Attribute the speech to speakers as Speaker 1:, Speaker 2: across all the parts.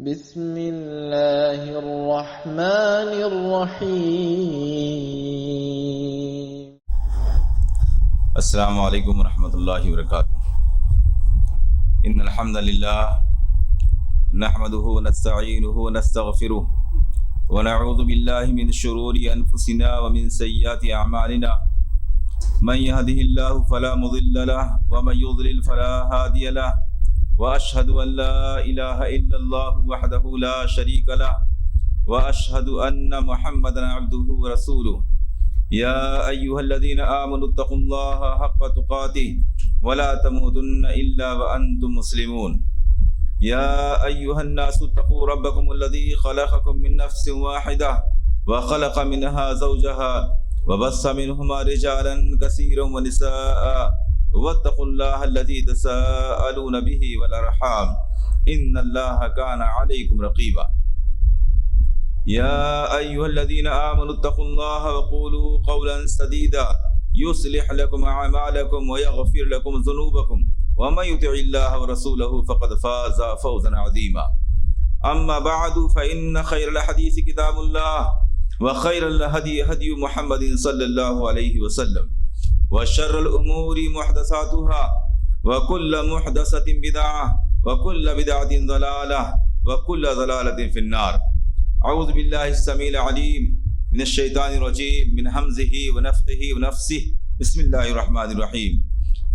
Speaker 1: بسم اللہ الرحمن الرحیم۔
Speaker 2: السلام علیکم ورحمۃ اللہ وبرکاتہ۔ ان الحمد للہ نحمده ونستعینه ونستغفره ونعوذ باللہ من شرور انفسنا ومن سیئات اعمالنا، من يهده الله فلا مضل له ومن يضلل فلا هادي له، واشهد ان لا اله الا الله وحده لا شريك له، واشهد ان محمدا عبده ورسوله۔ یا ایها الذین آمنوا اتقوا الله حق تقاته ولا تموتن الا وانتم مسلمون۔ یا ایها الناس اتقوا ربکم الذی خلقکم من نفس واحدہ وخلق منها زوجها وبث منهما رجالا كثيرا ونساء، واتقوا الله الذي تساءلون به والارحام ان الله كان عليكم رقيبا۔ يا أيها الذين آمنوا اتقوا الله وقولوا قولا سديدا يصلح لكم أعمالكم ويغفر لكم ذنوبكم ومن يطع الله ورسوله فقد فاز فوزا عظيما۔ أما بعد فإن خير الحديث كتاب الله وخير الهدي هدي محمد صلى الله عليه وسلم، وشر الأمور محدثاتها وكل محدثة بدعة وكل بدعة ضلالة وكل ضلالة في النار۔ اعوذ باللہ السمیع العلیم من الشیطان الرجیم من حمزہ ونفخہ ونفثہ، بسم اللہ الرحمن الرحیم۔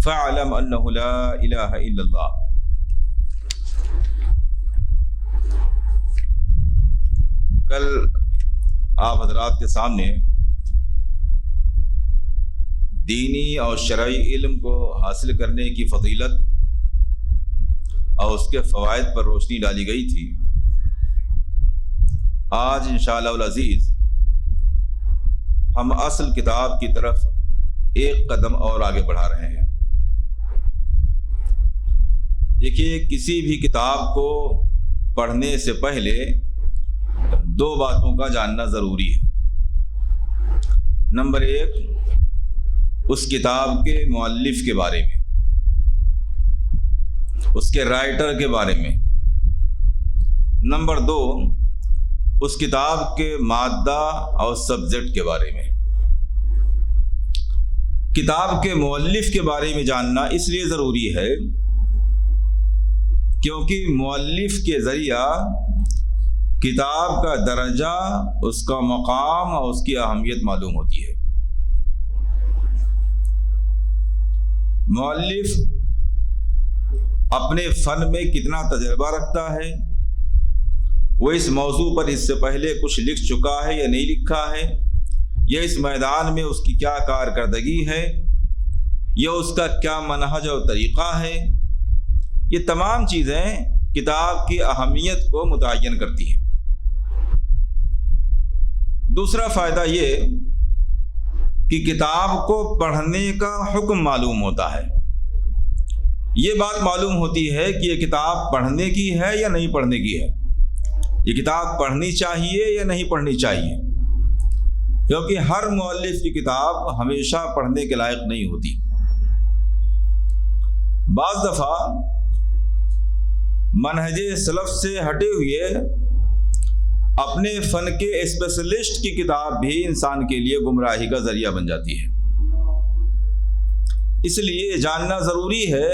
Speaker 2: فاعلم انہ لا الہ الا اللہ۔ کل آپ حضرات کے سامنے دینی اور شرعی علم کو حاصل کرنے کی فضیلت اور اس کے فوائد پر روشنی ڈالی گئی تھی۔ آج انشاءاللہ العزیز ہم اصل کتاب کی طرف ایک قدم اور آگے بڑھا رہے ہیں۔ دیکھیے، کسی بھی کتاب کو پڑھنے سے پہلے دو باتوں کا جاننا ضروری ہے۔ نمبر ایک، اس کتاب کے مؤلف کے بارے میں، اس کے رائٹر کے بارے میں۔ نمبر دو، اس کتاب کے مادہ اور سبجیکٹ کے بارے میں۔ کتاب کے مؤلف کے بارے میں جاننا اس لیے ضروری ہے کیونکہ مؤلف کے ذریعہ کتاب کا درجہ، اس کا مقام اور اس کی اہمیت معلوم ہوتی ہے۔ مؤلف اپنے فن میں کتنا تجربہ رکھتا ہے، وہ اس موضوع پر اس سے پہلے کچھ لکھ چکا ہے یا نہیں لکھا ہے، یا اس میدان میں اس کی کیا کارکردگی ہے، یا اس کا کیا منہج اور طریقہ ہے، یہ تمام چیزیں کتاب کی اہمیت کو متعین کرتی ہیں۔ دوسرا فائدہ یہ کہ کتاب کو پڑھنے کا حکم معلوم ہوتا ہے۔ یہ بات معلوم ہوتی ہے کہ یہ کتاب پڑھنے کی ہے یا نہیں پڑھنے کی ہے، یہ کتاب پڑھنی چاہیے یا نہیں پڑھنی چاہیے، کیونکہ ہر مؤلف کی کتاب ہمیشہ پڑھنے کے لائق نہیں ہوتی۔ بعض دفعہ منہج سلف سے ہٹے ہوئے اپنے فن کے اسپیشلسٹ کی کتاب بھی انسان کے لیے گمراہی کا ذریعہ بن جاتی ہے۔ اس لیے جاننا ضروری ہے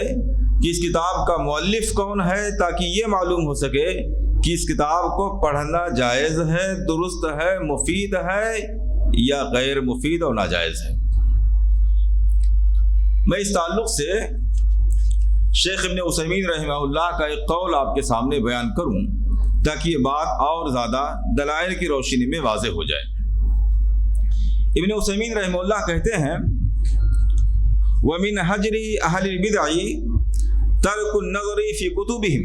Speaker 2: کہ اس کتاب کا مؤلف کون ہے، تاکہ یہ معلوم ہو سکے کہ اس کتاب کو پڑھنا جائز ہے، درست ہے، مفید ہے یا غیر مفید اور ناجائز ہے۔ میں اس تعلق سے شیخ ابن عثیمین رحمہ اللہ کا ایک قول آپ کے سامنے بیان کروں تاکہ یہ بات اور زیادہ دلائل کی روشنی میں واضح ہو جائے۔ ابن عثیمین رحمہ اللہ کہتے ہیں، وَمِنْ حَجْرِ أَهْلِ الْبِدْعِ تَرْكُ النَّظْرِ فِي كُتُبِهِمْ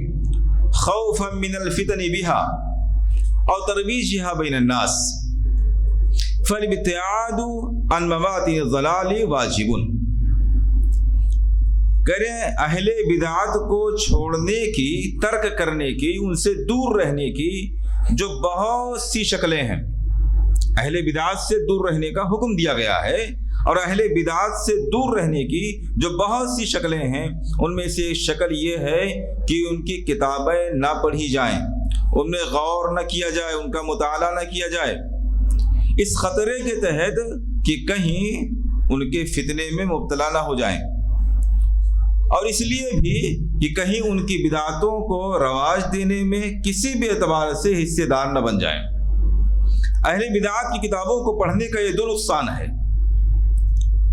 Speaker 2: خوفا من الفتن بها او ترویجها بین الناس فالابتعاد عن مواطن الضلال واجب۔ کریں اہل بدعت کو چھوڑنے کی، ترک کرنے کی، ان سے دور رہنے کی جو بہت سی شکلیں ہیں۔ اہل بدعت سے دور رہنے کا حکم دیا گیا ہے، اور اہل بدعت سے دور رہنے کی جو بہت سی شکلیں ہیں، ان میں سے ایک شکل یہ ہے کہ ان کی کتابیں نہ پڑھی جائیں، ان میں غور نہ کیا جائے، ان کا مطالعہ نہ کیا جائے، اس خطرے کے تحت کہ کہیں ان کے فتنے میں مبتلا نہ ہو جائیں، اور اس لیے بھی کہ کہیں ان کی بدعتوں کو رواج دینے میں کسی بھی اعتبار سے حصے دار نہ بن جائیں۔ اہل بدعات کی کتابوں کو پڑھنے کا یہ دو نقصان ہے۔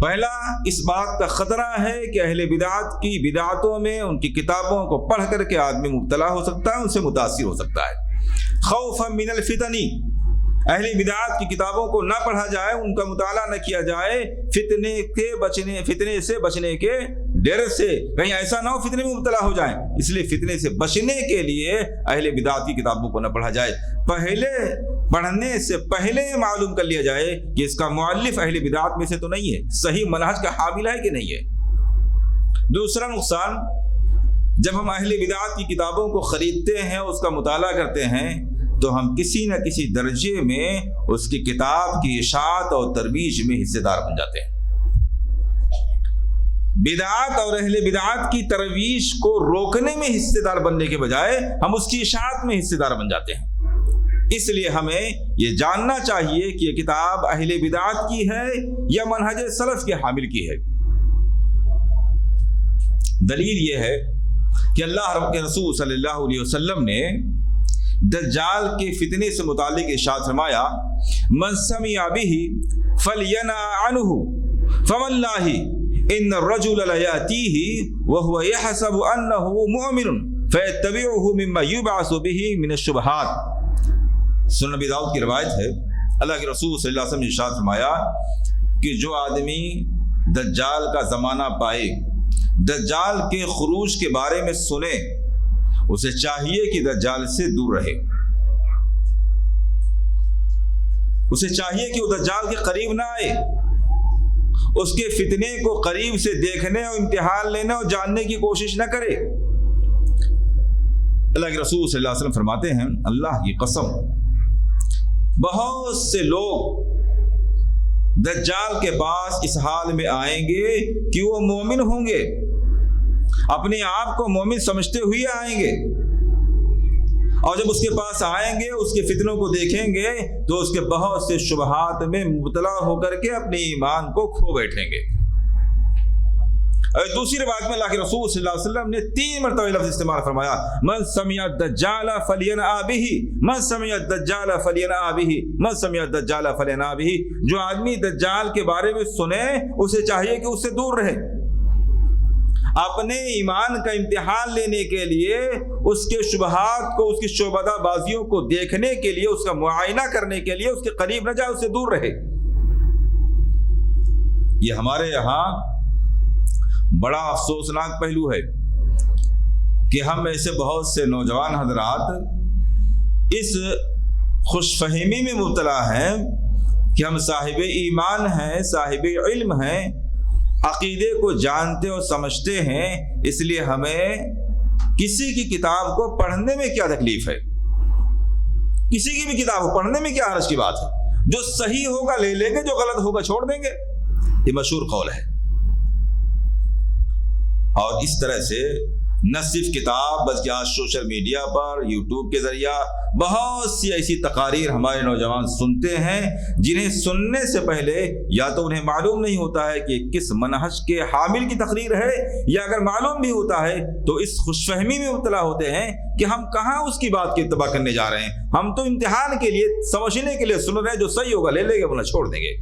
Speaker 2: پہلا، اس بات کا خطرہ ہے کہ اہل بدعات کی بدعتوں میں ان کی کتابوں کو پڑھ کر کے آدمی مبتلا ہو سکتا ہے، ان سے متاثر ہو سکتا ہے۔ خوفا من الفتن، اہل بدعات کی کتابوں کو نہ پڑھا جائے، ان کا مطالعہ نہ کیا جائے، فتنے سے بچنے کے ڈر سے، کہیں ایسا نہ ہو فتنے میں مبتلا ہو جائیں، اس لیے فتنے سے بچنے کے لیے اہل بدعات کی کتابوں کو نہ پڑھا جائے۔ پڑھنے سے پہلے معلوم کر لیا جائے کہ اس کا مؤلف اہل بدعات میں سے تو نہیں ہے، صحیح منہج کا حامل ہے کہ نہیں ہے۔ دوسرا نقصان، جب ہم اہل بدعات کی کتابوں کو خریدتے ہیں، اس کا مطالعہ کرتے ہیں، تو ہم کسی نہ کسی درجے میں اس کی کتاب کی اشاعت اور ترویج میں حصے دار بن جاتے ہیں۔ بدعات اور اہل بدعات کی ترویج کو روکنے میں حصے دار بننے کے بجائے ہم اس کی اشاعت میں حصے دار بن جاتے ہیں۔ اس لیے ہمیں یہ جاننا چاہیے کہ یہ کتاب اہل بدعات کی ہے یا منہج سلف کے حامل کی ہے۔ دلیل یہ ہے کہ اللہ رب کے رسول صلی اللہ علیہ وسلم نے دجال کے فتنے سے متعلق ارشاد فرمایا، من سمع به فلینع عنہ فواللہ ان الرجل لیاتیہ وهو یحسب انہ مؤمن فیتبعہ مما یبعث به من الشبہات۔ سنن نبی داؤد کی روایت ہے، اللہ کے رسول صلی اللہ علیہ وسلم نے ارشاد فرمایا کہ جو آدمی دجال کا زمانہ پائے، دجال کے خروج کے بارے میں سنے، اسے چاہیے کہ دجال سے دور رہے، اسے چاہیے کہ وہ دجال کے قریب نہ آئے، اس کے فتنے کو قریب سے دیکھنے اور امتحان لینے اور جاننے کی کوشش نہ کرے۔ اللہ کے رسول صلی اللہ علیہ وسلم فرماتے ہیں، اللہ کی قسم، بہت سے لوگ دجال کے پاس اس حال میں آئیں گے کہ وہ مومن ہوں گے، اپنے آپ کو مومن سمجھتے ہوئے آئیں گے، اور جب اس کے پاس آئیں گے، اس کے فتنوں کو دیکھیں گے تو اس کے بہت سے شبہات میں مبتلا ہو کر کے اپنے ایمان کو کھو بیٹھیں گے۔ اور دوسری روایت میں اللہ کے رسول صلی اللہ علیہ وسلم نے 3 مرتبہ لفظ استعمال فرمایا، من سمع الدجال فلینع به، من سمع الدجال فلینع به، من سمع الدجال فلینع به۔ جو آدمی دجال کے بارے میں سنے، اسے چاہیے کہ اس سے دور رہے، اپنے ایمان کا امتحان لینے کے لیے، اس کے شبہات کو، اس کی شعبدہ بازیوں کو دیکھنے کے لیے، اس کا معائنہ کرنے کے لیے اس کے قریب نہ جائے، اس سے دور رہے۔ یہ ہمارے یہاں بڑا افسوسناک پہلو ہے کہ ہم ایسے بہت سے نوجوان حضرات اس خوش فہمی میں مبتلا ہیں کہ ہم صاحب ایمان ہیں، صاحب علم ہیں، عقیدے کو جانتے اور سمجھتے ہیں، اس لیے ہمیں کسی کی کتاب کو پڑھنے میں کیا تکلیف ہے، کسی کی بھی کتاب کو پڑھنے میں کیا حرج کی بات ہے، جو صحیح ہوگا لے لیں گے، جو غلط ہوگا چھوڑ دیں گے۔ یہ مشہور قول ہے۔ اور اس طرح سے نہ صرف کتاب بلکہ آج سوشل میڈیا پر، یوٹیوب کے ذریعہ بہت سی ایسی تقاریر ہمارے نوجوان سنتے ہیں جنہیں سننے سے پہلے یا تو انہیں معلوم نہیں ہوتا ہے کہ کس منہج کے حامل کی تقریر ہے، یا اگر معلوم بھی ہوتا ہے تو اس خوش فہمی میں مبتلا ہوتے ہیں کہ ہم کہاں اس کی بات کی اتباع کرنے جا رہے ہیں، ہم تو امتحان کے لیے، سمجھنے کے لیے سن رہے ہیں، جو صحیح ہوگا لے لیں گے ورنہ چھوڑ دیں گے۔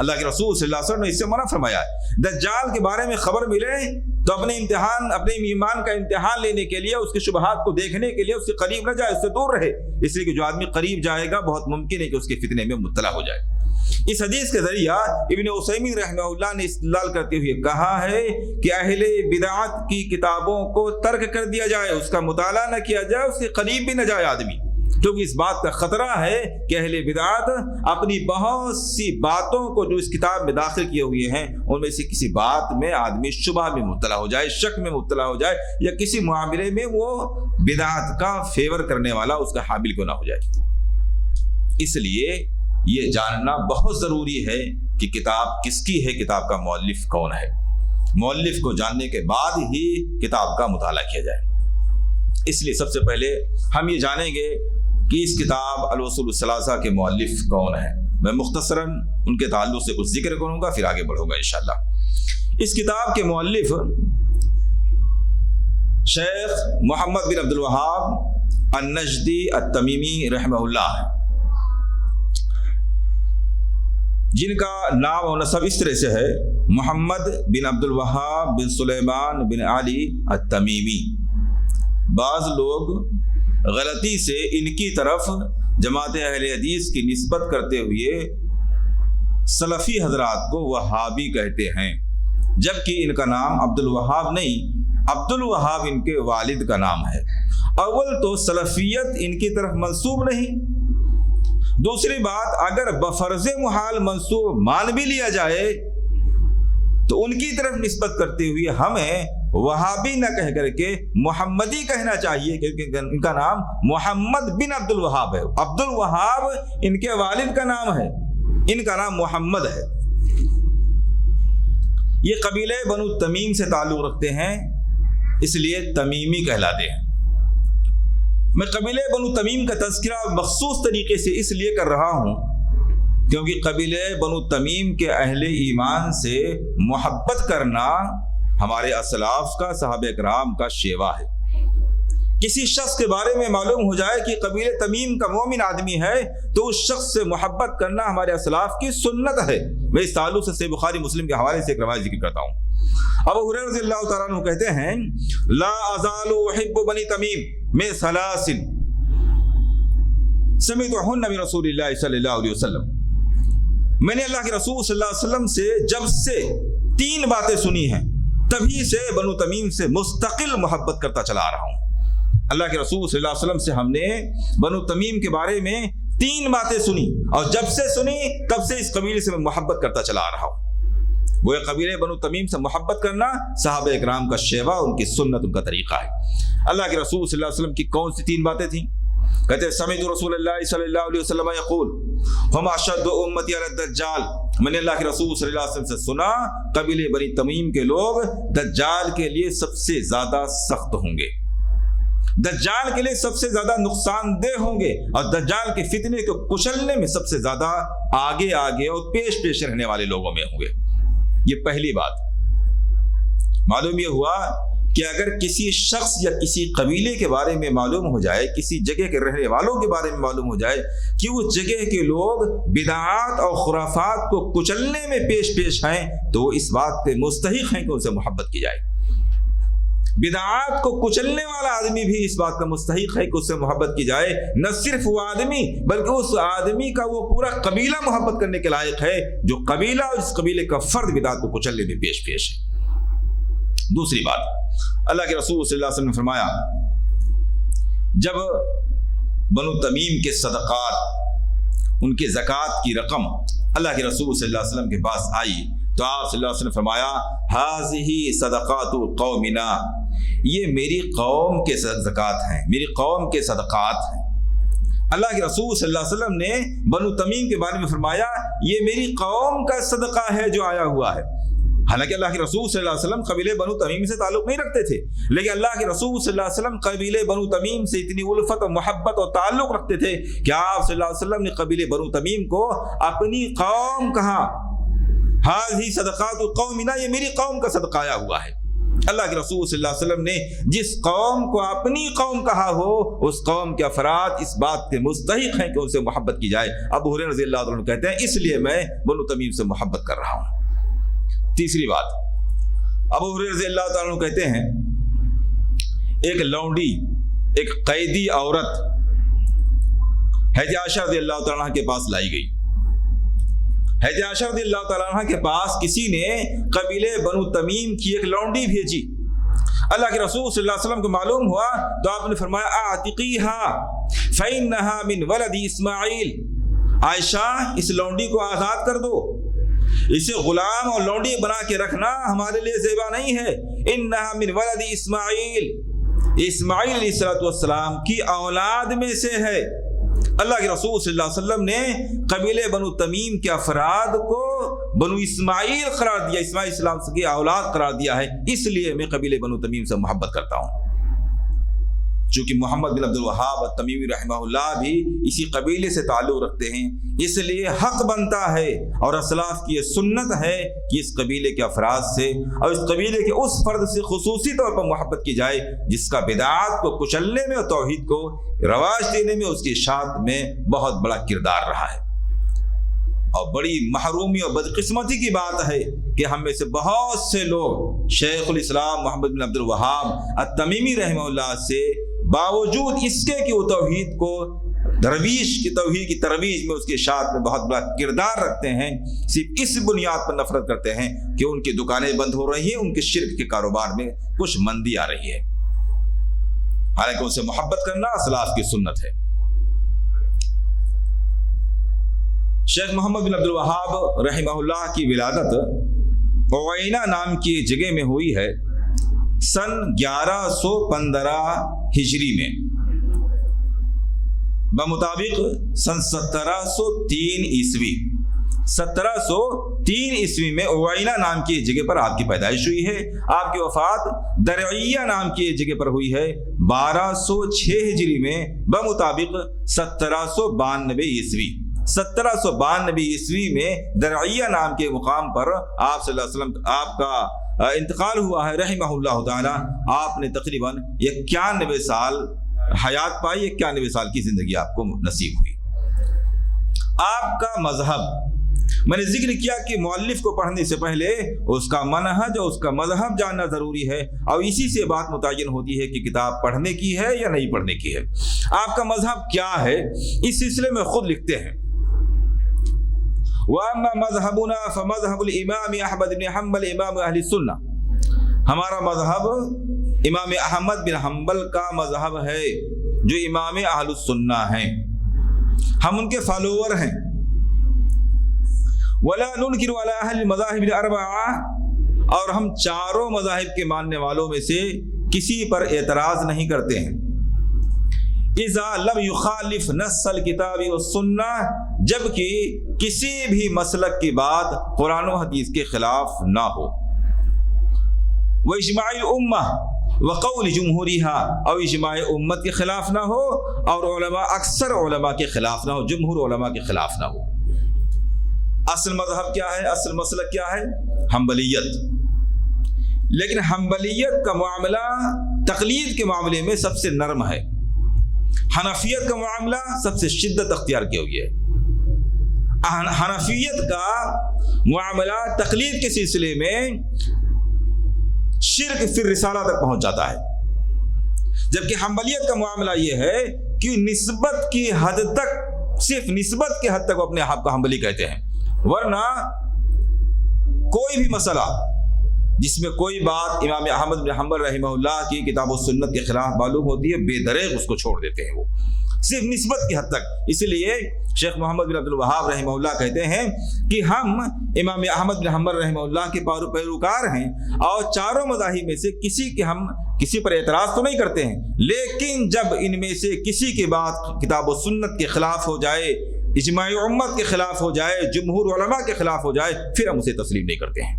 Speaker 2: اللہ کے رسول صلی اللہ علیہ وسلم نے اس سے منع فرمایا ہے۔ دجال کے بارے میں خبر ملے تو اپنے ایمان کا امتحان لینے کے لیے، اس کے شبہات کو دیکھنے کے لیے اس کے قریب نہ جائے، اس سے دور رہے، اس لیے کہ جو آدمی قریب جائے گا بہت ممکن ہے کہ اس کے فتنے میں مبتلا ہو جائے۔ اس حدیث کے ذریعہ ابن عثیمین رحمہ اللہ نے استدلال کرتے ہوئے کہا ہے کہ اہل بدعات کی کتابوں کو ترک کر دیا جائے، اس کا مطالعہ نہ کیا جائے، اس کے قریب بھی نہ جائے آدمی، کیونکہ اس بات کا خطرہ ہے کہ اہل بدعات اپنی بہت سی باتوں کو جو اس کتاب میں داخل کیے ہوئے ہیں، ان میں سے کسی بات میں آدمی شبہ میں مبتلا ہو جائے، شک میں مبتلا ہو جائے، یا کسی معاملے میں وہ بدعات کا فیور کرنے والا اس کا حامل کیوں نہ ہو جائے۔ اس لیے یہ جاننا بہت ضروری ہے کہ کتاب کس کی ہے، کتاب کا مؤلف کون ہے۔ مؤلف کو جاننے کے بعد ہی کتاب کا مطالعہ کیا جائے۔ اس لیے سب سے پہلے ہم یہ جانیں گے کہ اس کتاب الاصول الثلاثہ کے مؤلف کون ہیں. میں مختصراً ان کے تعلق سے کچھ ذکر کروں گا، پھر آگے بڑھوں گا انشاءاللہ. اس کتاب کے مؤلف شیخ محمد بن عبد الوہاب النجدی التمیمی رحمہ اللہ ہیں، جن کا نام و نسب اس طرح سے ہے محمد بن عبد الوہاب بن سلیمان بن علی التمیمی. بعض لوگ غلطی سے ان کی طرف جماعت اہل حدیث کی نسبت کرتے ہوئے سلفی حضرات کو وہابی کہتے ہیں، جبکہ ان کا نام عبد الوہاب نہیں، عبد الوہاب ان کے والد کا نام ہے. اول تو سلفیت ان کی طرف منسوب نہیں، دوسری بات اگر بفرض محال منسوب مان بھی لیا جائے تو ان کی طرف نسبت کرتے ہوئے ہمیں وہابی نہ کہہ کر کے محمدی کہنا چاہیے، کیونکہ ان کا نام محمد بن عبد الوہاب ہے. عبد الوہاب ان کے والد کا نام ہے، ان کا نام محمد ہے. یہ قبیلے بنو تمیم سے تعلق رکھتے ہیں، اس لیے تمیمی کہلاتے ہیں. میں قبیلے بنو تمیم کا تذکرہ مخصوص طریقے سے اس لیے کر رہا ہوں کیونکہ قبیلے بنو تمیم کے اہل ایمان سے محبت کرنا ہمارے اسلاف کا، صحابہ کرام کا شیوا ہے. کسی شخص کے بارے میں معلوم ہو جائے کہ قبیلے تمیم کا مومن آدمی ہے تو اس شخص سے محبت کرنا ہمارے اسلاف کی سنت ہے. میں اس تعلق سے صحیح بخاری مسلم کے حوالے سے ایک روایت ذکر کرتا ہوں. ابو ہریرہ رضی اللہ تعالیٰ عنہ کہتے ہیں لا ازال احب بنی تمیم میں سلاسل سمعتہن من رسول اللہ صلی اللہ علیہ وسلم. میں نے اللہ کے رسول صلی اللہ علیہ وسلم سے جب سے 3 باتیں سنی ہیں تبھی سے بنو تمیم سے مستقل محبت کرتا چلا آ رہا ہوں. اللہ کے رسول صلی اللہ علیہ وسلم سے ہم نے بنو تمیم کے بارے میں 3 باتیں سنی اور جب سے سنی تب سے اس قبیلے سے میں محبت کرتا چلا آ رہا ہوں. وہ قبیلے بنو تمیم سے محبت کرنا صحابہ اکرام کا شیوا، ان کی سنت، ان کا طریقہ ہے. اللہ کے رسول صلی اللہ علیہ وسلم کی کون سی 3 باتیں تھیں؟ کہتے ہیں سمعت رسول اللہ صلی اللہ علیہ وسلم یقول ہم اشد امتی علی الدجال. میں نے اللہ کے رسول صلی اللہ علیہ وسلم سے سنا قبیلے بنی تمیم کے لوگ دجال کے لیے سب سے زیادہ سخت ہوں گے، دجال کے لیے سب سے زیادہ نقصان دہ ہوں گے، اور دجال کے فتنے کو کچلنے میں سب سے زیادہ آگے اور پیش رہنے والے لوگوں میں ہوں گے. یہ پہلی بات. معلوم یہ ہوا کہ اگر کسی شخص یا کسی قبیلے کے بارے میں معلوم ہو جائے، کسی جگہ کے رہنے والوں کے بارے میں معلوم ہو جائے کہ اس جگہ کے لوگ بدعات اور خرافات کو کچلنے میں پیش ہیں تو وہ اس بات کے مستحق ہیں کہ ان سے محبت کی جائے. بدعات کو کچلنے والا آدمی بھی اس بات کا مستحق ہے کہ اس سے محبت کی جائے. نہ صرف وہ آدمی بلکہ اس آدمی کا وہ پورا قبیلہ محبت کرنے کے لائق ہے جو قبیلہ اور اس قبیلے کا فرد بدعات کو کچلنے میں پیش ہے. دوسری بات، اللہ کے رسول صلی اللہ علیہ وسلم نے فرمایا جب بنو تمیم کے صدقات، ان کے زکوٰۃ کی رقم اللہ کے رسول صلی اللہ علیہ وسلم کے پاس آئی تو آپ صلی اللہ علیہ وسلم نے فرمایا ہذہ صدقات قومنا، یہ میری قوم کے زکوٰۃ ہیں، میری قوم کے صدقات ہیں. اللہ کے رسول صلی اللہ علیہ وسلم نے بنو تمیم کے بارے میں فرمایا یہ میری قوم کا صدقہ ہے جو آیا ہوا ہے. حالانکہ اللہ کے رسول صلی اللہ علیہ وسلم قبیلے بنو تمیم سے تعلق نہیں رکھتے تھے، لیکن اللہ کے رسول صلی اللہ علیہ وسلم قبیلے بنو تمیم سے اتنی الفت اور محبت اور تعلق رکھتے تھے کہ آپ صلی اللہ علیہ وسلم نے قبیلے بنو تمیم کو اپنی قوم کہا. ہذہ صدقات قومنا، یہ میری قوم کا صدقہ آیا ہوا ہے. اللہ کے رسول صلی اللہ علیہ وسلم نے جس قوم کو اپنی قوم کہا ہو اس قوم کے افراد اس بات کے مستحق ہیں کہ ان سے محبت کی جائے. ابو ہریرہ رضی اللہ عنہ کہتے ہیں اس لیے میں بنو تمیم سے محبت کر رہا ہوں. تیسری بات، ابو ہریرہ رضی اللہ تعالیٰ عنہ کہتے ہیں ایک لونڈی، ایک قیدی عورت حضرت عائشہ رضی اللہ تعالیٰ عنہ کے پاس لائی گئی. حضرت عائشہ رضی اللہ تعالیٰ عنہ کے پاس کسی نے قبیلے بنو تمیم کی ایک لونڈی بھیجی. اللہ کے رسول صلی اللہ علیہ وسلم کو معلوم ہوا تو آپ نے فرمایا اعتقیها فإنها من ولد اسماعیل، عائشہ اس لونڈی کو آزاد کر دو، اسے غلام اور لونڈی بنا کے رکھنا ہمارے لیے زیبا نہیں ہے. انها من ولد اسماعیل، اسماعیل علیہ السلام کی اولاد میں سے ہے. اللہ کے رسول صلی اللہ علیہ وسلم نے قبیلے بنو تمیم کے افراد کو بنو اسماعیل قرار دیا، اسماعیل السلام کی اولاد قرار دیا ہے. اس لیے میں قبیلے بنو تمیم سے محبت کرتا ہوں. چونکہ محمد بن عبد الوہاب التمیمی رحمہ اللہ بھی اسی قبیلے سے تعلق رکھتے ہیں، اس لیے حق بنتا ہے اور اسلاف کی یہ سنت ہے کہ اس قبیلے کے افراد سے اور اس قبیلے کے اس فرد سے خصوصی طور پر محبت کی جائے جس کا بدعات کو کچلنے میں اور توحید کو رواج دینے میں اس کی اشاعت میں بہت بڑا کردار رہا ہے۔ اور بڑی محرومی اور بدقسمتی کی بات ہے کہ ہم میں سے بہت سے لوگ شیخ الاسلام محمد بن عبد الوہاب التمیمی رحمہ اللہ سے باوجود اس کے کہ وہ توحید کو توحید کی ترویج میں اس کی اشاعت میں بہت بڑا کردار رکھتے ہیں، صرف اس بنیاد پر نفرت کرتے ہیں کہ ان کی دکانیں بند ہو رہی ہیں، ان کے شرک کے کاروبار میں کچھ مندی آ رہی ہے، حالانکہ ان سے محبت کرنا اسلاف کی سنت ہے۔ شیخ محمد بن عبد الوہاب رحمہ اللہ کی ولادت عوینہ نام کی جگہ میں ہوئی ہے سن 1115 ہجری میں، بمطابق سن 1703 عیسوی 1703 عیسوی میں عوینہ نام کی جگہ پر آپ کی پیدائش ہوئی ہے۔ آپ کی وفات درعیہ نام کی جگہ پر ہوئی ہے 1206 ہجری میں، بمطابق 1792 عیسوی 1792 عیسوی میں درعیہ نام کے مقام پر آپ صلی اللہ علیہ وسلم آپ کا انتقال ہوا ہے رحمہ اللہ تعالی۔ آپ نے تقریباً 91 سال حیات پائی، 91 سال کی زندگی آپ کو نصیب ہوئی۔ آپ کا مذہب، میں نے ذکر کیا کہ مؤلف کو پڑھنے سے پہلے اس کا منہج اور اس کا مذہب جاننا ضروری ہے، اور اسی سے بات متعین ہوتی ہے کہ کتاب پڑھنے کی ہے یا نہیں پڑھنے کی ہے۔ آپ کا مذہب کیا ہے اس سلسلے میں خود لکھتے ہیں، وَأَمَّا مَذْهَبُنَا فَمَذْهَبُ الْإِمَامِ أَحْمَدِ بْنِ حَنبَلِ إِمَامُ أَهْلِ السُّنَّةِ، ہمارا مذہب امام احمد بن حنبل کا مذہب ہے جو امام اہل السنہ ہیں، ہم ان کے فالوور ہیں۔ وَلَا نُنْكِرُ عَلَىٰ أَهْلِ الْمَذَاهِبِ الْأَرْبَعَةِ، اور ہم چاروں مذاہب کے ماننے والوں میں سے کسی پر اعتراض نہیں کرتے ہیں۔ اذا لم يخالف نص الکتاب والسنہ، جبکہ کسی بھی مسلک کی بات قرآن و حدیث کے خلاف نہ ہو، واجماع الامہ وقول جمہوریہ، اور اجماع امت کے خلاف نہ ہو اور علماء اکثر علماء کے خلاف نہ ہو، جمہور علماء کے خلاف نہ ہو۔ اصل مذہب کیا ہے، اصل مسلک کیا ہے؟ حنبلیت۔ لیکن حنبلیت کا معاملہ تقلید کے معاملے میں سب سے نرم ہے، حنفیت کا معاملہ سب سے شدت اختیار کی ہوئی ہے۔ حنفیت کا معاملہ تقلید کے سلسلے میں شرک فی الرسالہ تک پہنچ جاتا ہے، جبکہ حنبلیت کا معاملہ یہ ہے کہ نسبت کی حد تک، صرف نسبت کی حد تک وہ اپنے آپ کو حنبلی کہتے ہیں، ورنہ کوئی بھی مسئلہ جس میں کوئی بات امام احمد بن حنبل رحمہ اللہ کی کتاب و سنت کے خلاف معلوم ہوتی ہے، بے دریغ اس کو چھوڑ دیتے ہیں، وہ صرف نسبت کی حد تک۔ اس لیے شیخ محمد بن عبد الوہاب رحمہ اللہ کہتے ہیں کہ ہم امام احمد بن حنبل رحمہ اللہ کے پیروکار ہیں، اور چاروں مذاہب میں سے ہم کسی پر اعتراض تو نہیں کرتے ہیں، لیکن جب ان میں سے کسی کی بات کتاب و سنت کے خلاف ہو جائے، اجماع امت کے خلاف ہو جائے، جمہور علماء کے خلاف ہو جائے، پھر ہم اسے تسلیم نہیں کرتے ہیں۔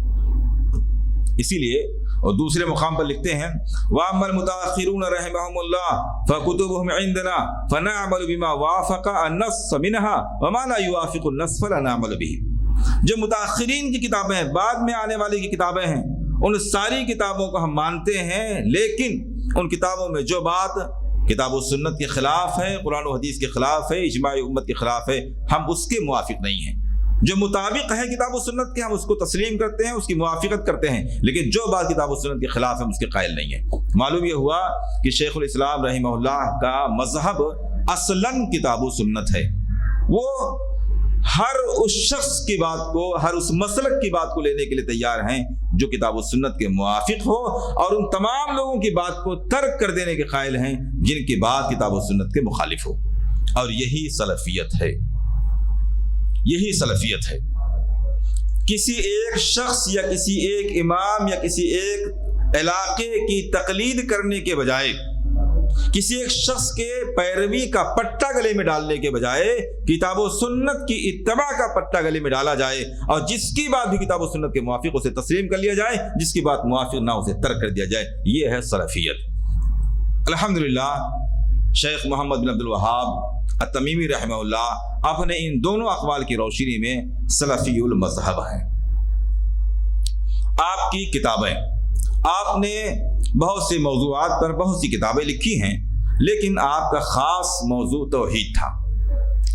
Speaker 2: اسی لیے اور دوسرے مقام پر لکھتے ہیں وَأَمَّا الْمُتَأَخِّرُونَ رَحِمَهُمُ اللَّهُ فَكُتُبُهُمْ عِنْدَنَا فَنَعْمَلُ بِمَا وَافَقَ النَّصَّ مِنْهَا وَمَا لَا يُوَافِقُ النَّصَّ فَلَا نَعْمَلُ بِهِ۔ جو متأخرین کی کتابیں ہیں، بعد میں آنے والی کی کتابیں ہیں، ان ساری کتابوں کو ہم مانتے ہیں، لیکن ان کتابوں میں جو بات کتاب و سنت کے خلاف ہے، قرآن و حدیث کے خلاف ہے، اجماع امت کے خلاف ہے، ہم اس کے موافق نہیں ہیں۔ جو مطابق ہے کتاب و سنت کے، ہم اس کو تسلیم کرتے ہیں، اس کی موافقت کرتے ہیں، لیکن جو بات کتاب و سنت کے خلاف ہے ہم اس کے قائل نہیں ہیں۔ معلوم یہ ہوا کہ شیخ الاسلام رحمہ اللہ کا مذہب اصلاً کتاب و سنت ہے، وہ ہر اس شخص کی بات کو، ہر اس مسلک کی بات کو لینے کے لیے تیار ہیں جو کتاب و سنت کے موافق ہو، اور ان تمام لوگوں کی بات کو ترک کر دینے کے قائل ہیں جن کی بات کتاب و سنت کے مخالف ہو۔ اور یہی سلفیت ہے، یہی سلفیت ہے۔ کسی ایک شخص یا کسی ایک امام یا کسی ایک علاقے کی تقلید کرنے کے بجائے، کسی ایک شخص کے پیروی کا پٹا گلے میں ڈالنے کے بجائے کتاب و سنت کی اتباع کا پٹا گلے میں ڈالا جائے، اور جس کی بات بھی کتاب و سنت کے موافق اسے تسلیم کر لیا جائے، جس کی بات موافق نہ اسے ترک کر دیا جائے، یہ ہے سلفیت۔ الحمدللہ شیخ محمد بن عبد الوہاب التمیمی رحمہ اللہ اپنے ان دونوں اقوال کی روشنی میں سلفی المذہب ہیں۔ آپ کی کتابیں، آپ نے بہت سے موضوعات پر بہت سی کتابیں لکھی ہیں، لیکن آپ کا خاص موضوع توحید تھا،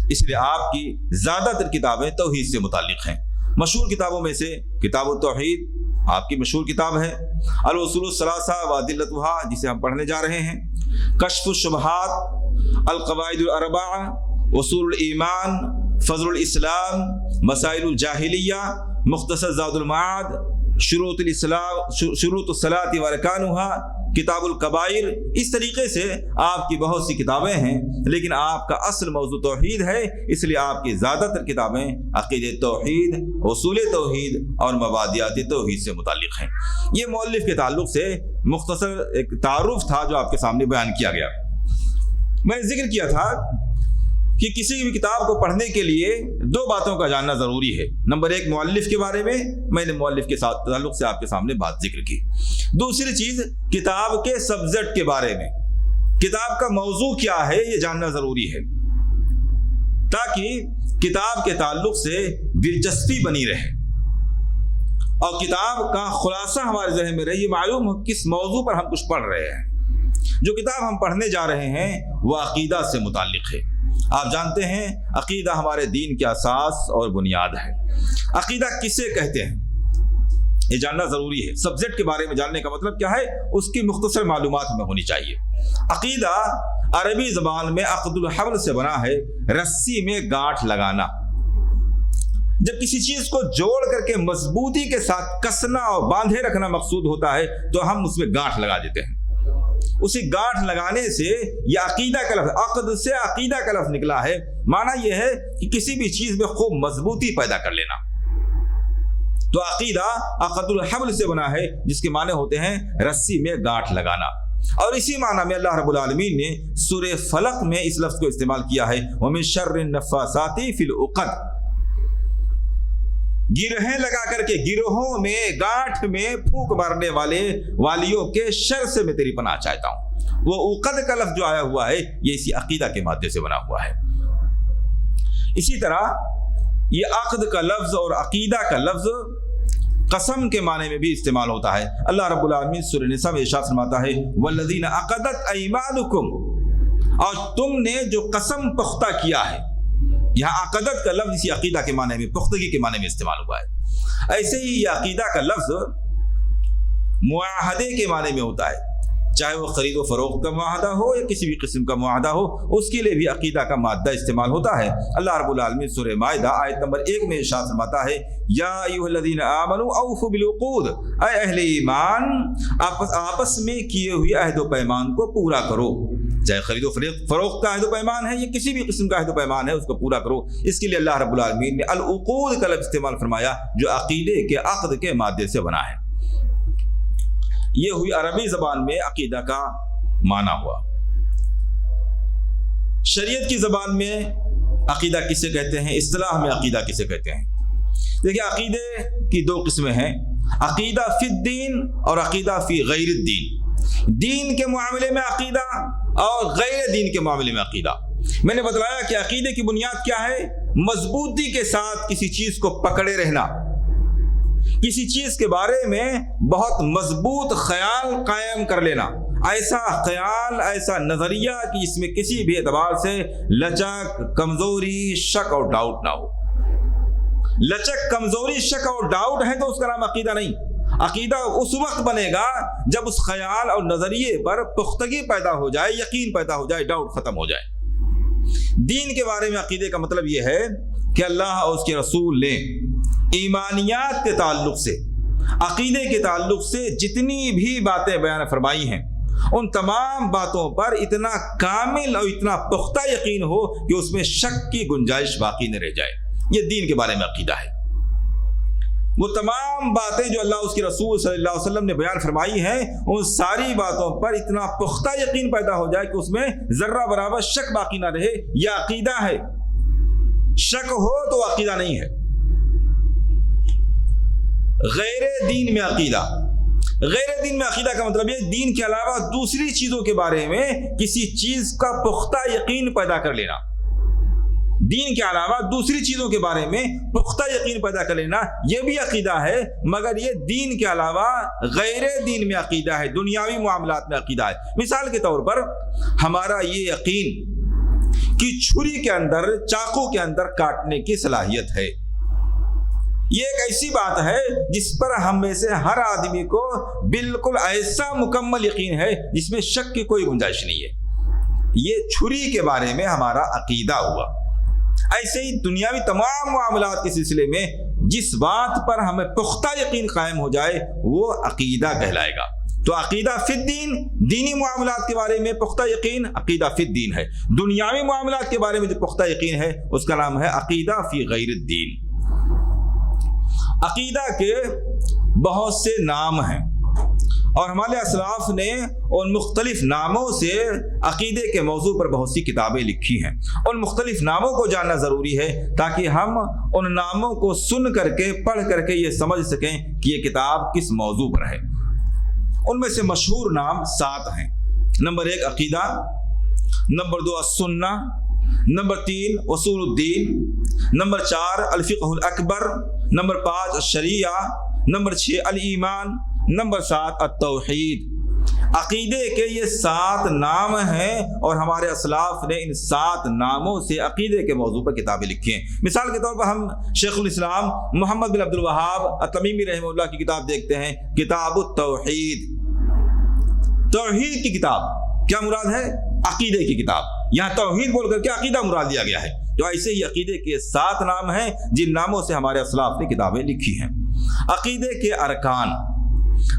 Speaker 2: اس لیے آپ کی زیادہ تر کتابیں توحید سے متعلق ہیں۔ مشہور کتابوں میں سے کتاب التوحید آپ کی مشہور کتاب ہے، الاصول الثلاثہ وادلتها جسے ہم پڑھنے جا رہے ہیں، کشف الشبہات، القواعد الاربعہ، اصول الایمان، فضل الاسلام، مسائل الجاہلیہ، مختصر زاد المعاد، شروط الاسلام، شروط الصلاۃ وارکانها، کتاب الکبائر۔ اس طریقے سے آپ کی بہت سی کتابیں ہیں، لیکن آپ کا اصل موضوع توحید ہے، اس لیے آپ کی زیادہ تر کتابیں عقیدہ توحید، اصول توحید اور مبادیات توحید سے متعلق ہیں۔ یہ مؤلف کے تعلق سے مختصر ایک تعارف تھا جو آپ کے سامنے بیان کیا گیا۔ میں نے ذکر کیا تھا کہ کسی بھی کتاب کو پڑھنے کے لیے دو باتوں کا جاننا ضروری ہے۔ نمبر ایک، مؤلف کے بارے میں نے مؤلف کے ساتھ تعلق سے آپ کے سامنے بات ذکر کی۔ دوسری چیز، کتاب کے سبجیکٹ کے بارے میں، کتاب کا موضوع کیا ہے یہ جاننا ضروری ہے، تاکہ کتاب کے تعلق سے دلچسپی بنی رہے اور کتاب کا خلاصہ ہمارے ذہن میں رہے، یہ معلوم ہو کس موضوع پر ہم کچھ پڑھ رہے ہیں۔ جو کتاب ہم پڑھنے جا رہے ہیں وہ عقیدہ سے متعلق ہے۔ آپ جانتے ہیں عقیدہ ہمارے دین کے اساس اور بنیاد ہے۔ عقیدہ کسے کہتے ہیں یہ جاننا ضروری ہے۔ سبجیکٹ کے بارے میں جاننے کا مطلب کیا ہے، اس کی مختصر معلومات ہمیں ہونی چاہیے۔ عقیدہ عربی زبان میں عقد الحبل سے بنا ہے، رسی میں گانٹھ لگانا۔ جب کسی چیز کو جوڑ کر کے مضبوطی کے ساتھ کسنا اور باندھے رکھنا مقصود ہوتا ہے تو ہم اس میں گانٹھ لگا دیتے ہیں۔ اسی گانٹھ لگانے سے یہ عقیدہ کا لفظ، عقد سے عقیدہ کا لفظ نکلا ہے۔ معنی یہ ہے کہ کسی بھی چیز میں خوب مضبوطی پیدا کر لینا۔ تو عقیدہ عقد الحبل سے بنا ہے، جس کے معنی ہوتے ہیں رسی میں گانٹھ لگانا۔ اور اسی معنی میں اللہ رب العالمین نے سورہ فلق میں اس لفظ کو استعمال کیا ہے، وَمِن شَرِّ النَّفَّاثَاتِ فِي الْعُقَدِ۔ گرہیں لگا کر کے گروہوں میں، گانٹھ میں پھونک مارنے والیوں کے شر سے میں تیری پناہ چاہتا ہوں۔ وہ عقد کا لفظ جو آیا ہوا ہے یہ اسی عقیدہ کے مادے سے بنا ہوا ہے۔ اسی طرح یہ عقد کا لفظ اور عقیدہ کا لفظ قسم کے معنی میں بھی استعمال ہوتا ہے۔ اللہ رب العالمین سورہ نساء میں ارشاد فرماتا ہے، والذین عقدت ایمانکم، اور تم نے جو قسم پختہ کیا ہے۔ یہاں عقدت کا لفظ اسی عقیدہ کے معنی میں، پختگی کے معنی میں استعمال ہوا ہے۔ ایسے ہی یہ عقیدہ کا لفظ معاہدے کے معنی میں ہوتا ہے، چاہے وہ خرید و فروخت کا معاہدہ ہو یا کسی بھی قسم کا معاہدہ ہو، اس کے لیے بھی عقیدہ کا مادہ استعمال ہوتا ہے۔ اللہ رب العالمین سورہ مائدہ آیت نمبر 1 میں ارشاد فرماتا ہے، یا ایھا الذین آمنوا اوفوا بالعقود، اے اہل ایمان آپس میں کیے ہوئے عہد و پیمان کو پورا کرو۔ چاہے خرید و فروخت کا عہد و پیمان ہے یا کسی بھی قسم کا عہد و پیمان ہے، اس کو پورا کرو۔ اس کے لیے اللہ رب العالمین نے العقود کا لفظ استعمال فرمایا، جو عقیدے کے عقد کے مادے سے بنا ہے۔ یہ ہوئی عربی زبان میں عقیدہ کا معنی ہوا۔ شریعت کی زبان میں عقیدہ کسے کہتے ہیں، اصطلاح میں عقیدہ کسے کہتے ہیں؟ دیکھیں، عقیدے کی دو قسمیں ہیں، عقیدہ فی الدین اور عقیدہ فی غیر الدین۔ دین کے معاملے میں عقیدہ اور غیر دین کے معاملے میں عقیدہ۔ میں نے بتلایا کہ عقیدے کی بنیاد کیا ہے، مضبوطی کے ساتھ کسی چیز کو پکڑے رہنا، کسی چیز کے بارے میں بہت مضبوط خیال قائم کر لینا، ایسا خیال، ایسا نظریہ کہ اس میں کسی بھی اعتبار سے لچک، کمزوری، شک اور ڈاؤٹ نہ ہو۔ لچک، کمزوری، شک اور ڈاؤٹ ہے تو اس کا نام عقیدہ نہیں۔ عقیدہ اس وقت بنے گا جب اس خیال اور نظریے پر پختگی پیدا ہو جائے، یقین پیدا ہو جائے، ڈاؤٹ ختم ہو جائے۔ دین کے بارے میں عقیدے کا مطلب یہ ہے کہ اللہ اور اس کے رسول نے ایمانیات کے تعلق سے، عقیدے کے تعلق سے جتنی بھی باتیں بیان فرمائی ہیں، ان تمام باتوں پر اتنا کامل اور اتنا پختہ یقین ہو کہ اس میں شک کی گنجائش باقی نہ رہ جائے۔ یہ دین کے بارے میں عقیدہ ہے۔ وہ تمام باتیں جو اللہ اس کے رسول صلی اللہ علیہ وسلم نے بیان فرمائی ہیں، ان ساری باتوں پر اتنا پختہ یقین پیدا ہو جائے کہ اس میں ذرہ برابر شک باقی نہ رہے، یہ عقیدہ ہے۔ شک ہو تو عقیدہ نہیں ہے۔ غیر دین میں عقیدہ، غیر دین میں عقیدہ کا مطلب یہ دین کے علاوہ دوسری چیزوں کے بارے میں کسی چیز کا پختہ یقین پیدا کر لینا. دین کے علاوہ دوسری چیزوں کے بارے میں پختہ یقین پیدا کر لینا یہ بھی عقیدہ ہے، مگر یہ دین کے علاوہ غیر دین میں عقیدہ ہے، دنیاوی معاملات میں عقیدہ ہے. مثال کے طور پر ہمارا یہ یقین کہ چھری کے اندر، چاقو کے اندر کاٹنے کی صلاحیت ہے، یہ ایک ایسی بات ہے جس پر ہم میں سے ہر آدمی کو بالکل ایسا مکمل یقین ہے جس میں شک کی کوئی گنجائش نہیں ہے. یہ چھری کے بارے میں ہمارا عقیدہ ہوا. ایسے ہی دنیاوی تمام معاملات کے سلسلے میں جس بات پر ہمیں پختہ یقین قائم ہو جائے وہ عقیدہ کہلائے گا. تو عقیدہ فی الدین، دینی معاملات کے بارے میں پختہ یقین عقیدہ فی الدین ہے. دنیاوی معاملات کے بارے میں جو پختہ یقین ہے اس کا نام ہے عقیدہ فی غیر الدین. عقیدہ کے بہت سے نام ہیں اور ہمارے اسلاف نے ان مختلف ناموں سے عقیدے کے موضوع پر بہت سی کتابیں لکھی ہیں. ان مختلف ناموں کو جاننا ضروری ہے تاکہ ہم ان ناموں کو سن کر کے، پڑھ کر کے یہ سمجھ سکیں کہ یہ کتاب کس موضوع پر ہے. ان میں سے مشہور نام 7 ہیں. نمبر 1 عقیدہ، نمبر 2 السنہ، نمبر 3 اصول الدین، نمبر 4 الفقہ الاکبر، نمبر 5 الشریعہ، نمبر 6 الایمان، نمبر 7 التوحید. عقیدے کے یہ 7 نام ہیں اور ہمارے اسلاف نے ان 7 ناموں سے عقیدے کے موضوع پر کتابیں لکھی ہیں. مثال کے طور پر ہم شیخ الاسلام محمد بن عبد الوہاب التمیمی رحمہ اللہ کی کتاب دیکھتے ہیں، کتاب التوحید. توحید کی کتاب، کیا مراد ہے؟ عقیدے کی کتاب. یہاں توحید بول کر کے عقیدہ مراد لیا گیا ہے. تو ایسے ہی عقیدے کے 7 نام ہیں جن ناموں سے ہمارے اسلاف نے کتابیں لکھی ہیں. عقیدے کے ارکان،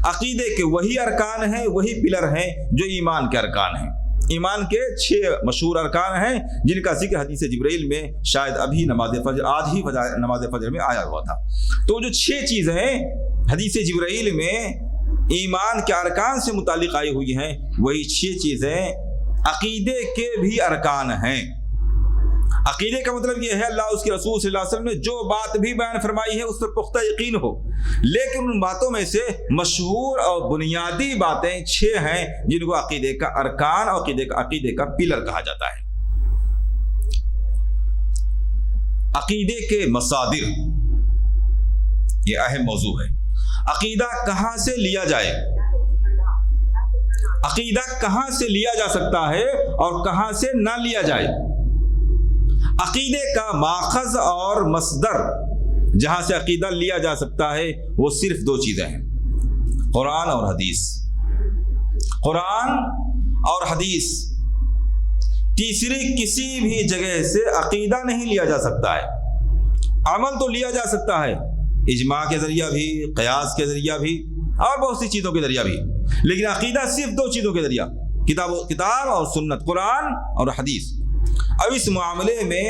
Speaker 2: عقیدے کے وہی ارکان ہیں، وہی پلر ہیں جو ایمان کے ارکان ہیں. ایمان کے 6 مشہور ارکان ہیں جن کا ذکر حدیث جبرائیل میں شاید ابھی نماز فجر، آج ہی نماز فجر میں آیا ہوا تھا. تو جو 6 چیزیں حدیث جبرائیل میں ایمان کے ارکان سے متعلق آئی ہوئی ہیں وہی 6 چیزیں عقیدے کے بھی ارکان ہیں. عقیدے کا مطلب یہ ہے اللہ اس کے رسول صلی اللہ علیہ وسلم نے جو بات بھی بیان فرمائی ہے اس پر پختہ یقین ہو، لیکن ان باتوں میں سے مشہور اور بنیادی باتیں 6 ہیں جن کو عقیدے کا ارکان اور عقیدے کا پلر کہا جاتا ہے. عقیدے کے مصادر، یہ اہم موضوع ہے. عقیدہ کہاں سے لیا جائے؟ عقیدہ کہاں سے لیا جا سکتا ہے اور کہاں سے نہ لیا جائے؟ عقیدے کا ماخذ اور مصدر جہاں سے عقیدہ لیا جا سکتا ہے وہ صرف 2 چیزیں ہیں، قرآن اور حدیث. قرآن اور حدیث. تیسری کسی بھی جگہ سے عقیدہ نہیں لیا جا سکتا ہے. عمل تو لیا جا سکتا ہے اجماع کے ذریعہ بھی، قیاس کے ذریعہ بھی اور بہت سی چیزوں کے ذریعہ بھی، لیکن عقیدہ صرف 2 چیزوں کے ذریعہ، کتاب اور سنت، قرآن اور حدیث. اب اس معاملے میں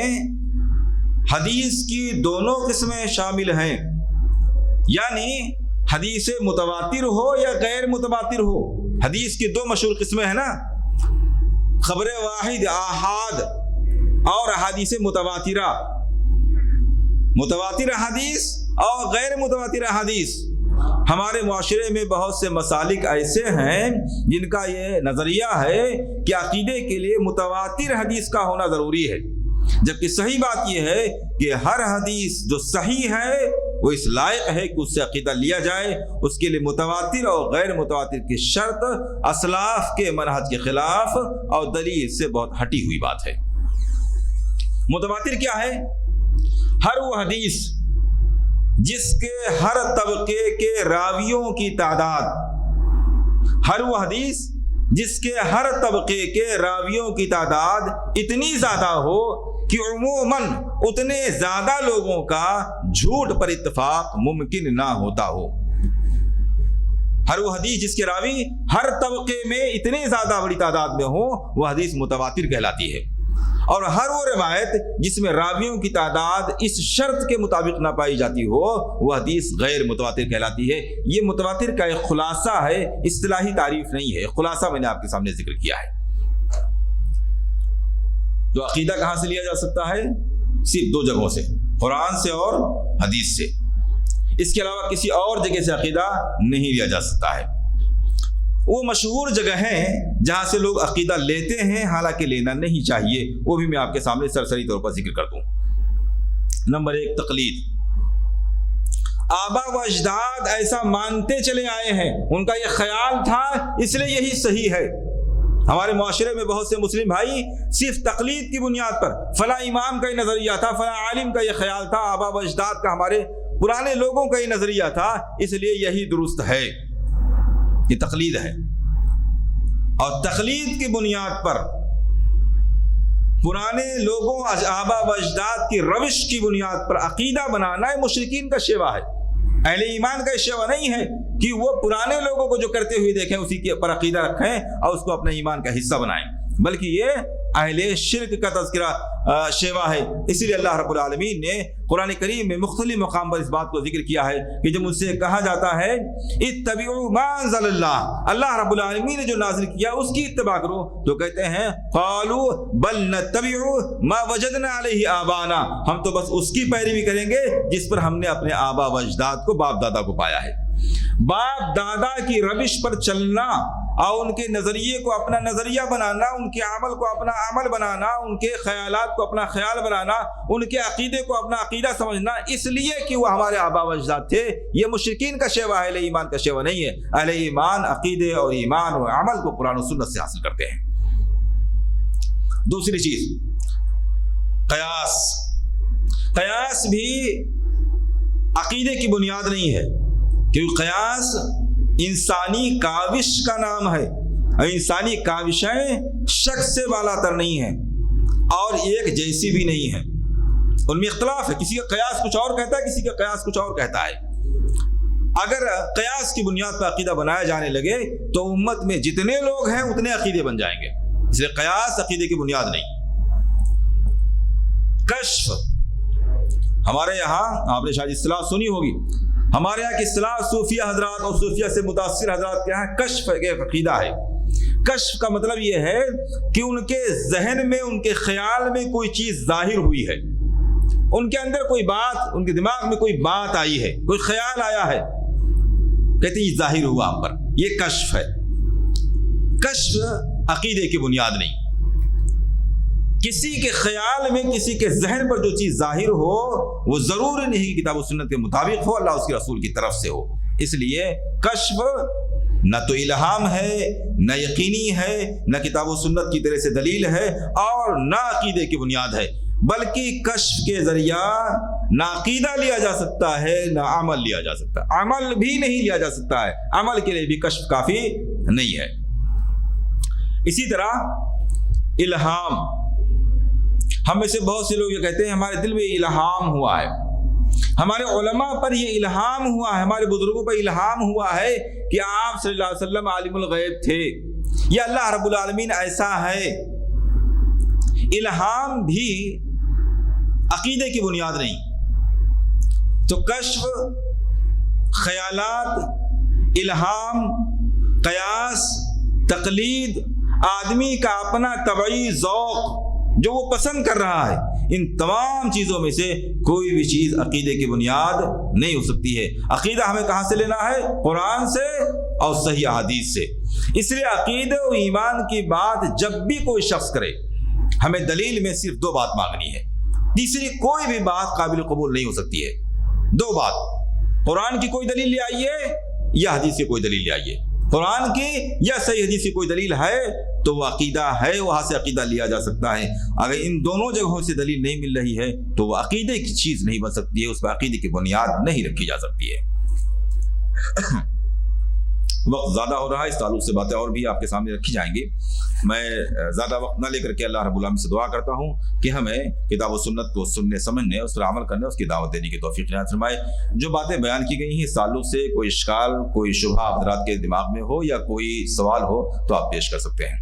Speaker 2: حدیث کی دونوں قسمیں شامل ہیں، یعنی حدیث متواتر ہو یا غیر متواتر ہو. حدیث کی 2 مشہور قسمیں ہیں نا، خبر واحد آحاد اور احادیث متواترہ. متواتر حدیث اور غیر متواتر حدیث. ہمارے معاشرے میں بہت سے مسالک ایسے ہیں جن کا یہ نظریہ ہے کہ عقیدے کے لیے متواتر حدیث کا ہونا ضروری ہے، جبکہ صحیح بات یہ ہے کہ ہر حدیث جو صحیح ہے وہ اس لائق ہے کہ اس سے عقیدہ لیا جائے. اس کے لیے متواتر اور غیر متواتر کی شرط اسلاف کے منہج کے خلاف اور دلیل سے بہت ہٹی ہوئی بات ہے. متواتر کیا ہے؟ ہر وہ حدیث جس کے ہر طبقے کے راویوں کی تعداد، ہر وہ حدیث جس کے ہر طبقے کے راویوں کی تعداد اتنی زیادہ ہو کہ عموماً اتنے زیادہ لوگوں کا جھوٹ پر اتفاق ممکن نہ ہوتا ہو. ہر وہ حدیث جس کے راوی ہر طبقے میں اتنے زیادہ بڑی تعداد میں ہو وہ حدیث متواتر کہلاتی ہے. اور ہر وہ روایت جس میں راویوں کی تعداد اس شرط کے مطابق نہ پائی جاتی ہو وہ حدیث غیر متواتر کہلاتی ہے. یہ متواتر کا ایک خلاصہ ہے، اصطلاحی تعریف نہیں ہے، خلاصہ میں نے آپ کے سامنے ذکر کیا ہے. تو عقیدہ کہاں سے لیا جا سکتا ہے؟ صرف 2 جگہوں سے، قرآن سے اور حدیث سے. اس کے علاوہ کسی اور جگہ سے عقیدہ نہیں لیا جا سکتا ہے. وہ مشہور جگہ ہیں جہاں سے لوگ عقیدہ لیتے ہیں، حالانکہ لینا نہیں چاہیے، وہ بھی میں آپ کے سامنے سرسری طور پر ذکر کر دوں۔ نمبر 1، تقلید۔ آبا و اجداد ایسا مانتے چلے آئے ہیں، ان کا یہ خیال تھا اس لیے یہی صحیح ہے۔ ہمارے معاشرے میں بہت سے مسلم بھائی صرف تقلید کی بنیاد پر فلاں امام کا یہ نظریہ تھا، فلاں عالم کا یہ خیال تھا، آبا و اجداد کا، ہمارے پرانے لوگوں کا یہ نظریہ تھا، اس لیے یہی درست ہے، یہ تقلید ہے۔ اور تقلید کی بنیاد پر پرانے لوگوں آبا و اجداد کی روش کی بنیاد پر عقیدہ بنانا یہ مشرکین کا شیوہ ہے، اہل ایمان کا یہ شیوہ نہیں ہے کہ وہ پرانے لوگوں کو جو کرتے ہوئے دیکھیں اسی کے پر عقیدہ رکھیں اور اس کو اپنے ایمان کا حصہ بنائیں، بلکہ یہ اہل شرک کا تذکرہ شیوہ ہے۔ اسی لیے اللہ رب العالمین نے قرآن کریم میں مختلف مقام پر اس بات کو ذکر کیا ہے کہ جب مجھ سے کہا جاتا ہے اتبعوا ما انزل اللہ، اللہ رب العالمین نے جو نازل کیا اس کی اتباع کرو، تو کہتے ہیں قالوا بل نتبع ما وجدنا علیہ آبانا، ہم تو بس اس کی پیروی کریں گے جس پر ہم نے اپنے آبا و اجداد کو، باپ دادا کو پایا ہے۔ باپ دادا کی روش پر چلنا اور ان کے نظریے کو اپنا نظریہ بنانا، ان کے عمل کو اپنا عمل بنانا، ان کے خیالات کو اپنا خیال بنانا، ان کے عقیدے کو اپنا عقیدہ سمجھنا، اس لیے کہ وہ ہمارے آبا و اجداد تھے، یہ مشرکین کا شیوہ ہے، اہل ایمان کا شیوہ نہیں ہے۔ اہل ایمان عقیدے اور ایمان اور عمل کو قرآن و سنت سے حاصل کرتے ہیں۔ دوسری چیز، قیاس۔ قیاس بھی عقیدے کی بنیاد نہیں ہے، کیونکہ قیاس انسانی کاوش کا نام ہے، اور انسانی کاوشیں شخص سے بالا تر نہیں ہیں اور ایک جیسی بھی نہیں ہیں، ان میں اختلاف ہے، کسی کا قیاس کچھ اور کہتا ہے، کسی کا قیاس کچھ اور کہتا ہے۔ اگر قیاس کی بنیاد پر عقیدہ بنایا جانے لگے تو امت میں جتنے لوگ ہیں اتنے عقیدے بن جائیں گے، اس لیے قیاس عقیدے کی بنیاد نہیں۔ کشف، ہمارے یہاں آپ نے شاید اصطلاح سنی ہوگی، ہمارے یہاں کی اصطلاح صوفیہ حضرات اور صوفیہ سے متاثر حضرات کے یہاں کشف ایک عقیدہ ہے۔ کشف کا مطلب یہ ہے کہ ان کے ذہن میں، ان کے خیال میں کوئی چیز ظاہر ہوئی ہے، ان کے اندر کوئی بات، ان کے دماغ میں کوئی بات آئی ہے، کوئی خیال آیا ہے، کہتے ہیں یہ ظاہر ہوا ہم پر، یہ کشف ہے۔ کشف عقیدے کی بنیاد نہیں، کسی کے خیال میں، کسی کے ذہن پر جو چیز ظاہر ہو وہ ضروری نہیں کہ کتاب و سنت کے مطابق ہو، اللہ اس کے رسول کی طرف سے ہو۔ اس لیے کشف نہ تو الہام ہے، نہ یقینی ہے، نہ کتاب و سنت کی طرح سے دلیل ہے، اور نہ عقیدے کی بنیاد ہے، بلکہ کشف کے ذریعہ نہ عقیدہ لیا جا سکتا ہے، نہ عمل لیا جا سکتا ہے، عمل بھی نہیں لیا جا سکتا ہے، عمل کے لیے بھی کشف کافی نہیں ہے۔ اسی طرح الہام، ہم میں سے بہت سے لوگ یہ کہتے ہیں ہمارے دل میں الہام ہوا ہے، ہمارے علماء پر یہ الہام ہوا ہے، ہمارے بزرگوں پر الہام ہوا ہے کہ آپ صلی اللہ علیہ وسلم عالم الغیب تھے، یا اللہ رب العالمین ایسا ہے۔ الہام بھی عقیدے کی بنیاد نہیں۔ تو کشف، خیالات، الہام، قیاس، تقلید، آدمی کا اپنا طبعی ذوق جو وہ پسند کر رہا ہے، ان تمام چیزوں میں سے کوئی بھی چیز عقیدے کی بنیاد نہیں ہو سکتی ہے۔ عقیدہ ہمیں کہاں سے لینا ہے؟ قرآن سے اور صحیح احادیث سے۔ اس لیے عقیدے و ایمان کی بات جب بھی کوئی شخص کرے، ہمیں دلیل میں صرف دو بات مانگنی ہے، تیسری کوئی بھی بات قابل قبول نہیں ہو سکتی ہے۔ دو بات، قرآن کی کوئی دلیل لے آئیے یا حدیث کی کوئی دلیل لے آئیے، قرآن کی یا صحیح حدیث کی کوئی دلیل ہے تو وہ عقیدہ ہے، وہاں سے عقیدہ لیا جا سکتا ہے۔ اگر ان دونوں جگہوں سے دلیل نہیں مل رہی ہے تو وہ عقیدے کی چیز نہیں بن سکتی ہے، اس پر عقیدے کی بنیاد نہیں رکھی جا سکتی ہے۔ وقت زیادہ ہو رہا ہے، اس تعلق سے باتیں اور بھی آپ کے سامنے رکھی جائیں گی۔ میں زیادہ وقت نہ لے کر کے اللہ رب العالمین سے دعا کرتا ہوں کہ ہمیں کتاب و سنت کو سننے، سمجھنے، اس پر عمل کرنے، اس کی دعوت دینے کی توفیق عنایت فرمائے۔ جو باتیں بیان کی گئی ہیں اس تعلق سے کوئی اشکال، کوئی شبہ حضرات کے دماغ میں ہو یا کوئی سوال ہو تو آپ پیش کر سکتے ہیں۔